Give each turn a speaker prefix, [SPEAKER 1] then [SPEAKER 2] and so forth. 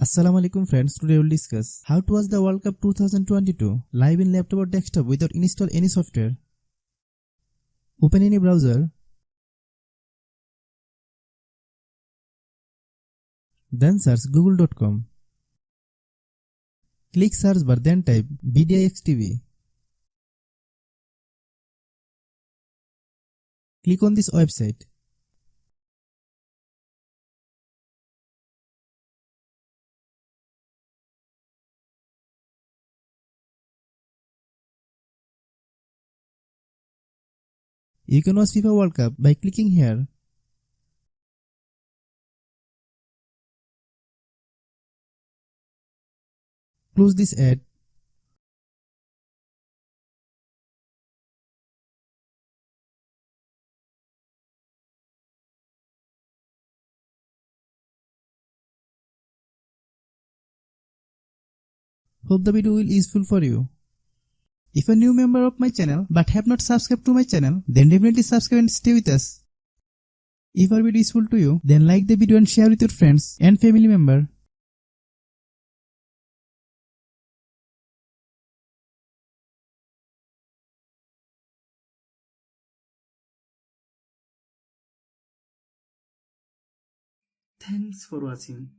[SPEAKER 1] Assalamu alaikum friends, today we'll discuss how to watch the World Cup 2022 live in laptop or desktop without install any software. Open any browser, then search google.com. Click search bar, then type BDIXTV. Click on this website. You can watch FIFA World Cup by clicking here. Close this ad. Hope the video will be useful for you. If you're a new member of my channel but have not subscribed to my channel, then definitely subscribe and stay with us. If our video is useful to you, then like the video and share with your friends and family member.
[SPEAKER 2] Thanks for watching.